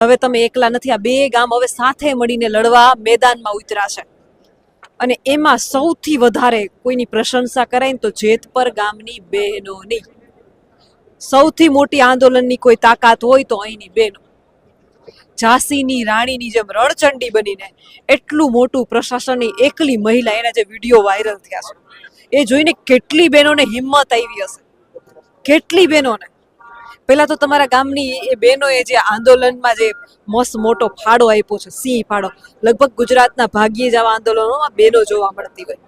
હવે તમે એકલા નથી, આ બે ગામ હવે સાથે મળીને લડવા મેદાનમાં ઉતર્યા છે અને એમાં સૌથી વધારે કોઈની પ્રશંસા કરાય ને તો જેતપર ગામની બહેનોની સૌથી મોટી આંદોલનની કોઈ તાકાત હોય તો અહીંની બહેનો ઝાંસીની રાણીની જેમ રણચંડી બનીને એટલું મોટું પ્રશાસનની એકલી મહિલા એના જે વિડીયો વાયરલ થયા છે એ જોઈને કેટલી બહેનોને હિંમત આવી હશે, કેટલી બહેનોને. પહેલા તો તમારા ગામની એ બહેનોએ જે આંદોલનમાં જે મસ્ત મોટો ફાળો આપ્યો છે, સિંહ ફાળો, લગભગ ગુજરાતના ભાગ્યે જ આવા આંદોલનોમાં બહેનો જોવા મળતી હોય.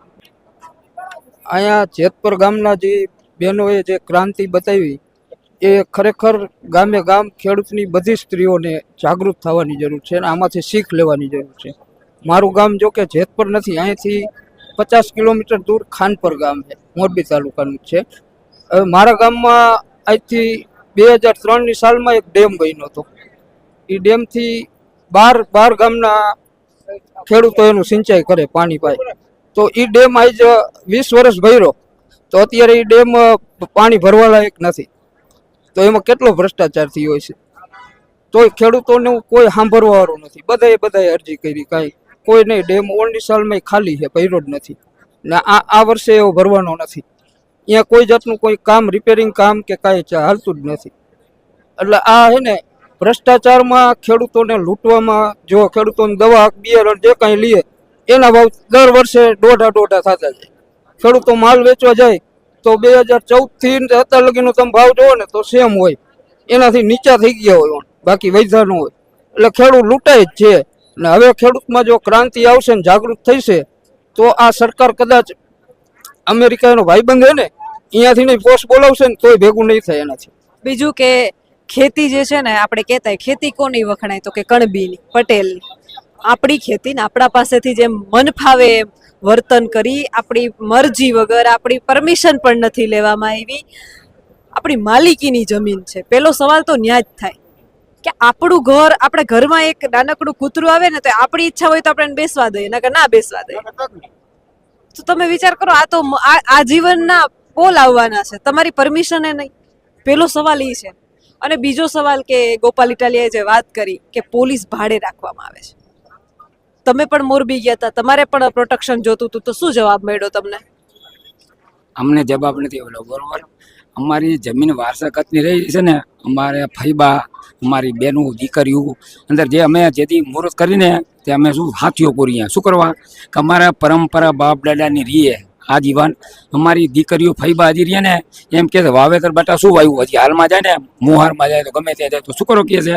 અહીંયા જેતપર ગામના જે બહેનોએ જે ક્રાંતિ બતાવી એ ખરેખર ગામે ગામ ખેડૂતની બધી સ્ત્રીઓને જાગૃત થવાની જરૂર છે અને આમાંથી શીખ લેવાની જરૂર છે. મારું ગામ જો કે જેતપર નથી, અહીંથી 50 કિલોમીટર દૂર ખાનપર ગામ છે, મોરબી તાલુકાનું છે. હવે મારા ગામમાં આજથી 2003ની સાલમાં એક ડેમ બન્યો હતો. એ ડેમથી બાર ગામના ખેડૂતો એનું સિંચાઈ કરે, પાણી પાય. તો એ ડેમ આજ 20 વર્ષ ભર્યો તો અત્યારે એ ડેમ પાણી ભરવા લાયક નથી. તો એમાં કેટલો ભ્રષ્ટાચાર થયો હોય છે. તોય ખેડૂતોને કોઈ સાંભળવા વાળું નથી. બધાએ અરજી કરી, કાંઈ કોઈ નહીં. ડેમ 19 સાલમાં ખાલી છે, ભર્યો જ નથી ને આ વર્ષે એવો ભરવાનો નથી. અહીંયા કોઈ જાતનું કોઈ કામ, રિપેરિંગ કામ કે કાંઈ હાલતું જ નથી. એટલે આ છે ને ભ્રષ્ટાચારમાં, ખેડૂતોને લૂંટવામાં, જો ખેડૂતોને દવા બિયારણ જે કાંઈ લઈએ એના ભાવ દર વર્ષે દોઢા થતા જાય. ખેડૂતો માલ વેચવા જાય તો 2014થી અત્યાર લગીનો તમે ભાવ જોવો ને તો સેમ હોય, એનાથી નીચા થઈ ગયા હોય, બાકી વૈધા ન હોય. એટલે ખેડૂત લૂંટાય જ છે. ને હવે ખેડૂતમાં જો ક્રાંતિ આવશે ને જાગૃત થશે તો આ સરકાર કદાચ અમેરિકાનો ભાઈબંધ હે ને અહીંયાથી નહીં પોસ્ટ બોલાવશે ને તોય ભેગું નહીં થાય એનાથી. બીજું કે ખેતી જે છે ને, આપણે કહેતા ખેતી કોની વખણાય તો કે કણબીની, પટેલની. આપણી ખેતી ને આપણા પાસેથી જેમ મન ફાવે એમ વર્તન કરી, આપણી મરજી વગર, આપણી પરમિશન પણ નથી લેવામાં આવી, આપણી માલિકીની જમીન છે. પેલો સવાલ તો ન્યા જ થાય કે આપણું ઘર, આપણે ઘરમાં એક નાનકડું કૂતરું આવે ને તો આપણી ઈચ્છા હોય તો આપણે બેસવા દઈએ, નકર ના બેસવા દઈએ. તો તમે વિચાર કરો, આ તો આજીવનના પોલ આવવાના છે, તમારી પરમિશન એ નહીં. પેલો સવાલ એ છે. અને બીજો સવાલ કે ગોપાલ ઇટાલિયાએ જે વાત કરી કે પોલીસ ભાડે રાખવામાં આવે છે. તમે પણ મોરબી ગયા હતા, તમારે પણ પ્રોટેક્શન જોતું હતું, તો શું જવાબ મળ્યો તમને? અમને જવાબ નથી મળ્યો. બરોબર, અમારી જમીન વારસાગતની રહી છે ને, અમારે ફઈબા, અમારી બેનું, દીકરીઓ અંદર જે અમે જેથી મુહૂર્ત કરીને તે અમે શું હાથીઓ પૂરીએ. શું કરવા કે અમારા પરંપરા બાપ દાદાની રીએ આજીવન. અમારી દીકરીઓ ફઈબા હજી રહીએ ને એમ કે વાવેતર બેટા શું વાવ્યું, હજી હાલમાં જાય ને મોહારમાં જાય તો ગમે ત્યાં જાય તો શું કરો કહે છે